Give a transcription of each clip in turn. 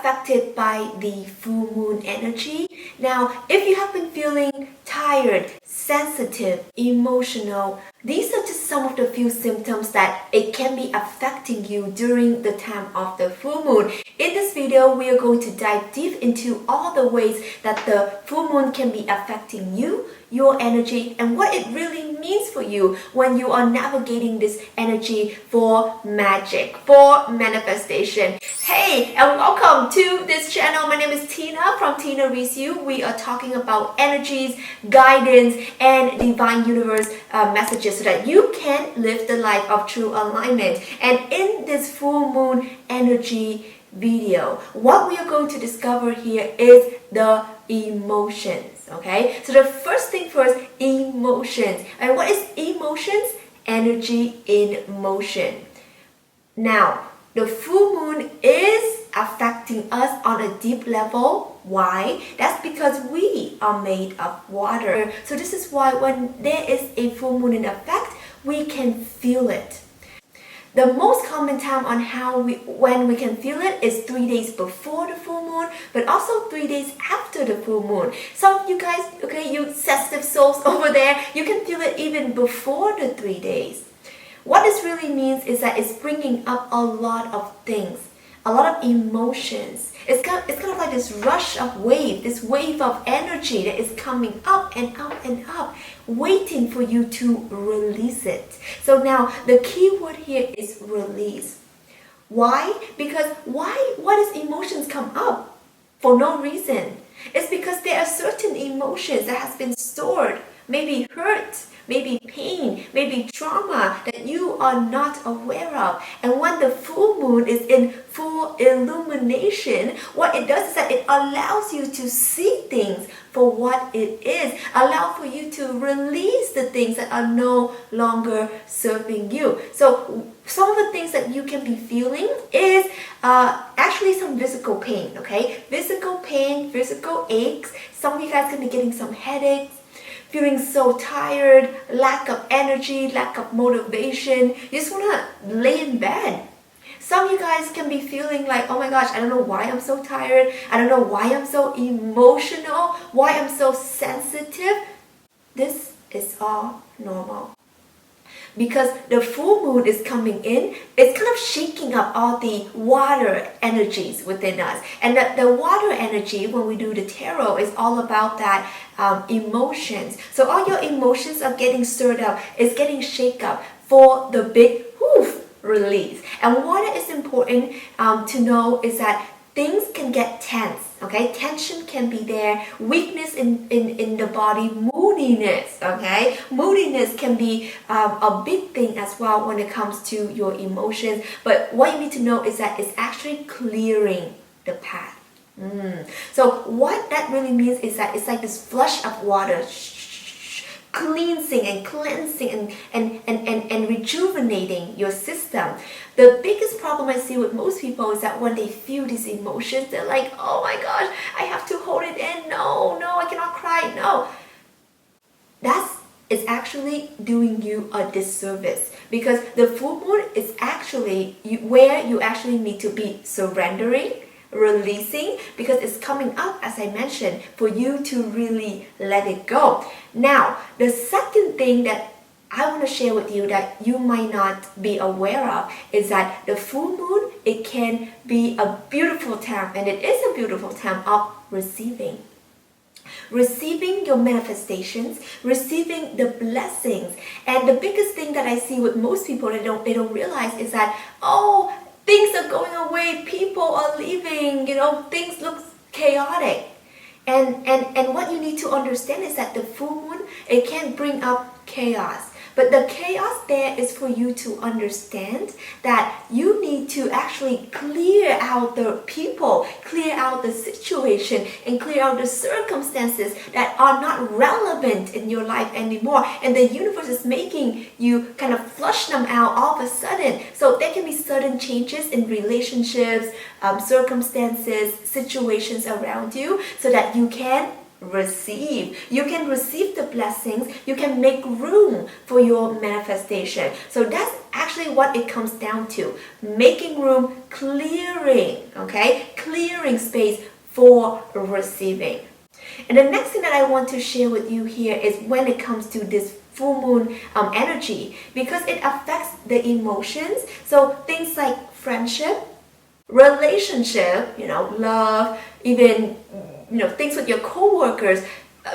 affected by the full moon energy. Now, if you have been feeling tired, sensitive, emotional, these are just some of the few symptoms that it can be affecting you during the time of the full moon. In this video, we are going to dive deep into all the ways that the full moon can be affecting you, your energy, and what it really means for you when you are navigating this energy for magic, for manifestation. Hey, and welcome to this channel. My name is Tina from Tina Reads You. We are talking about energies, guidance, and divine universe messages so that you can live the life of true alignment. And in this full moon energy video, what we are going to discover here is the emotions. Okay, so the first thing first, emotions. And what is emotions? Energy in motion. Now, the full moon is affecting us on a deep level. Why? That's because we are made of water. So this is why when there is a full moon in effect, we can feel it. The most common time on when we can feel it is 3 days before the full moon, but also 3 days after the full moon. Some of you guys, okay, you sensitive souls over there, you can feel it even before the 3 days. What this really means is that it's bringing up a lot of things, a lot of emotions. It's kind of like this rush of wave, this wave of energy that is coming up and up and up, waiting for you to release it. So now the key word here is release. Why? Because why does emotions come up? For no reason. It's because there are certain emotions that has been stored, maybe hurt, maybe pain, maybe trauma that you are not aware of. And when the full moon is in full illumination, what it does is that it allows you to see things for what it is, allow for you to release the things that are no longer serving you. So some of the things that you can be feeling is actually some physical pain, okay? Physical pain, physical aches. Some of you guys can be getting some headaches, feeling so tired, lack of energy, lack of motivation. You just want to lay in bed. Some of you guys can be feeling like, oh my gosh, I don't know why I'm so tired. I don't know why I'm so emotional, why I'm so sensitive. This is all normal. Because the full moon is coming in, it's kind of shaking up all the water energies within us. And the water energy, when we do the tarot, is all about that emotions. So all your emotions are getting stirred up, it's getting shaken up for the big release. And what is important to know is that things can get tense, okay? Tension can be there, weakness in the body, moodiness, okay? Moodiness can be a big thing as well when it comes to your emotions. But what you need to know is that it's actually clearing the path. So what that really means is that it's like this flush of water, cleansing and cleansing and rejuvenating your system. The biggest problem I see with most people is that when they feel these emotions, they're like, oh my gosh, I have to hold it in. No, I cannot cry. No. It's actually doing you a disservice, because the full moon is actually where you actually need to be surrendering, releasing, because it's coming up, as I mentioned, for you to really let it go. Now, the second thing that I want to share with you that you might not be aware of is that the full moon, it can be a beautiful time, and it is a beautiful time of receiving. Receiving your manifestations, receiving the blessings. And the biggest thing that I see with most people that they don't realize is that, oh, things are going away, people are leaving, things look chaotic. And what you need to understand is that the full moon, it can bring up chaos. But the chaos there is for you to understand that you need to actually clear out the people, clear out the situation, and clear out the circumstances that are not relevant in your life anymore. And the universe is making you kind of flush them out all of a sudden. So there can be sudden changes in relationships, circumstances, situations around you, so that you can receive. You can receive the blessings. You can make room for your manifestation. So that's actually what it comes down to. Making room, clearing, okay? Clearing receiving. And the next thing that I want to share with you here is when it comes to this full moon energy, because it affects the emotions. So things like friendship, relationship, love, even, things with your co-workers,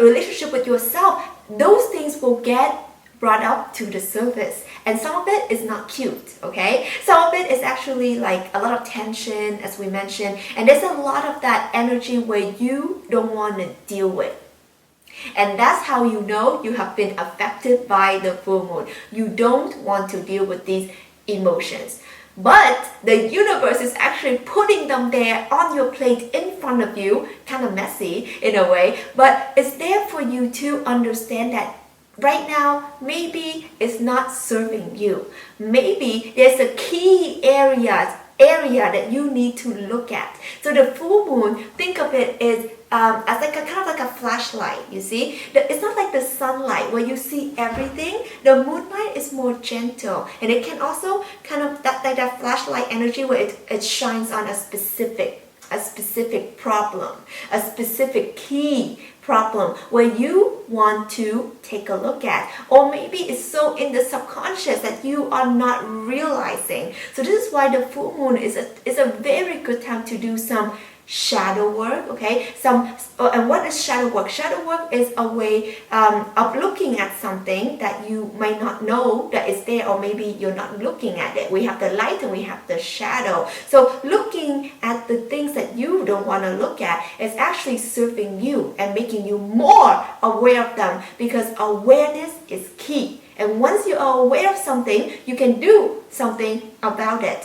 relationship with yourself, those things will get brought up to the surface. And some of it is not cute, okay? Some of it is actually like a lot of tension, as we mentioned, and there's a lot of that energy where you don't want to deal with. And that's how you know you have been affected by the full moon. You don't want to deal with these emotions. But the universe is actually putting them there on your plate in front of you, kind of messy in a way, but it's there for you to understand that right now, maybe it's not serving you. Maybe there's a key area that you need to look at. So the full moon, think of it as like a kind of like a flashlight, you see? It's not like the sunlight where you see everything. The moonlight is more gentle, and it can also kind of that flashlight energy where it shines on a specific problem, a specific key problem where you want to take a look at, or maybe it's so in the subconscious that you are not realizing. So this is why the full moon is a very good time to do some shadow work, okay? And what is shadow work? Shadow work is a way of looking at something that you might not know that is there, or maybe you're not looking at it. We have the light and we have the shadow. So looking at the things that you don't want to look at is actually serving you and making you more aware of them, because awareness is key. And once you are aware of something, you can do something about it.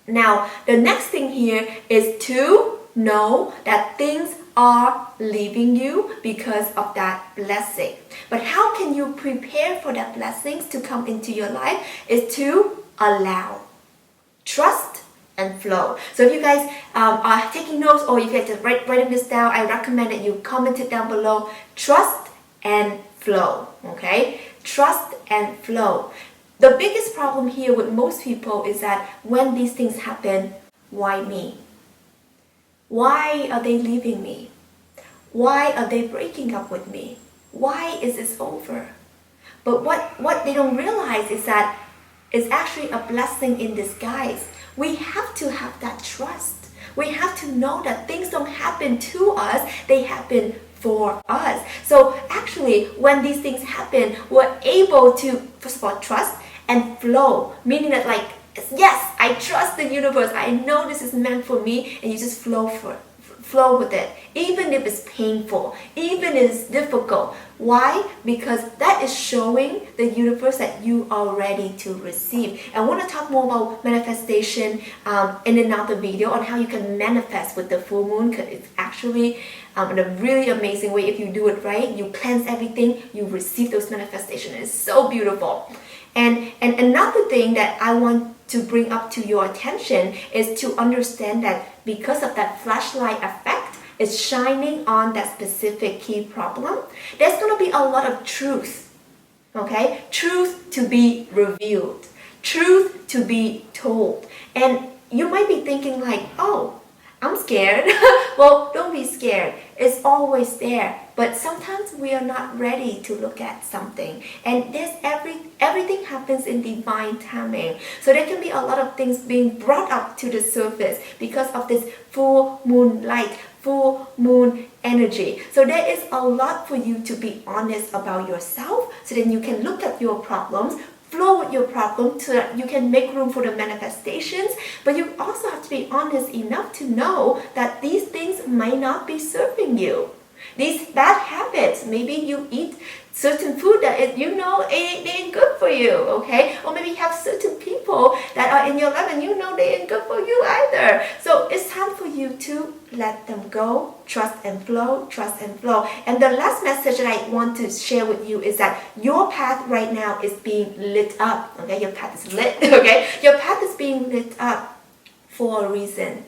Now, the next thing here is to know that things are leaving you because of that blessing. But how can you prepare for that blessings to come into your life? Is to allow, trust, and flow. So if you guys are taking notes, or you guys are writing this down, I recommend that you comment it down below. Trust and flow, okay? Trust and flow. The biggest problem here with most people is that when these things happen, why me? Why are they leaving me? Why are they breaking up with me? Why is this over? But what they don't realize is that it's actually a blessing in disguise. We have to have that trust. We have to know that things don't happen to us, they happen for us. So actually, when these things happen, we're able to, first of all, trust and flow, meaning that like, yes, I trust the universe. I know this is meant for me, and you just flow with it, even if it's painful, even if it's difficult. Why? Because that is showing the universe that you are ready to receive. I want to talk more about manifestation in another video on how you can manifest with the full moon, because it's actually in a really amazing way. If you do it right, you cleanse everything, you receive those manifestations. It's so beautiful. And another thing that I want to bring up to your attention is to understand that because of that flashlight effect, it's shining on that specific key problem, there's going to be a lot of truth, okay? Truth to be revealed, truth to be told. And you might be thinking like, oh, I'm scared. Well, don't be scared. It's always there. But sometimes we are not ready to look at something. And there's everything happens in divine timing. So there can be a lot of things being brought up to the surface because of this full moon light, full moon energy. So there is a lot for you to be honest about yourself, so then you can look at your problems, flow with your problem so that you can make room for the manifestations. But you also have to be honest enough to know that these things might not be serving you. These bad habits, maybe you eat certain food that they ain't good for you, okay? Or maybe you have certain people that are in your life and they ain't good for you either. So it's time for you to let them go, trust and flow, trust and flow. And the last message that I want to share with you is that your path right now is being lit up, okay? Your path is lit, okay? Your path is being lit up for a reason.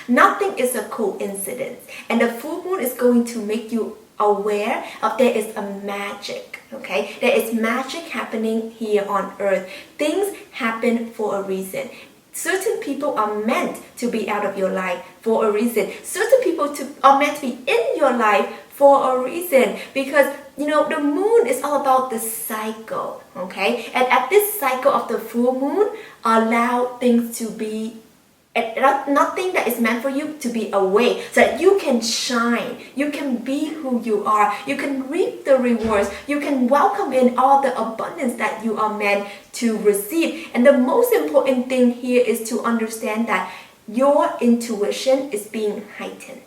Nothing is a coincidence, and the full moon is going to make you aware of there is a magic, okay? There is magic happening here on earth. Things happen for a reason. Certain people are meant to be out of your life for a reason. Certain people are meant to be in your life for a reason, because the moon is all about the cycle, okay? And at this cycle of the full moon, allow things to be, nothing that is meant for you to be away, so that you can shine, you can be who you are, you can reap the rewards, you can welcome in all the abundance that you are meant to receive. And the most important thing here is to understand that your intuition is being heightened.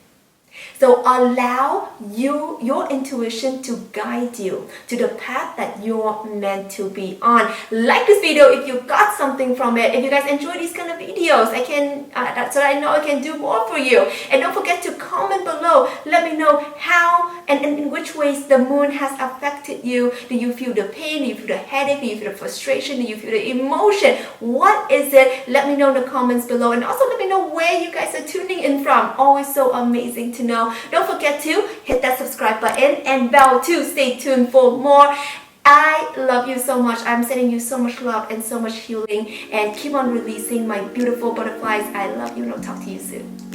So allow your intuition to guide you to the path that you're meant to be on. Like this video if you got something from it. If you guys enjoy these kind of videos, I can so that I know I can do more for you. And don't forget to comment below. Let me know how and in which ways the moon has affected you. Do you feel the pain? Do you feel the headache? Do you feel the frustration? Do you feel the emotion? What is it? Let me know in the comments below. And also let me know where you guys are tuning in from. Always so amazing to know. Don't forget to hit that subscribe button and bell to stay tuned for more. I love you so much. I'm sending you so much love and so much healing. And keep on releasing my beautiful butterflies. I love you and I'll talk to you soon.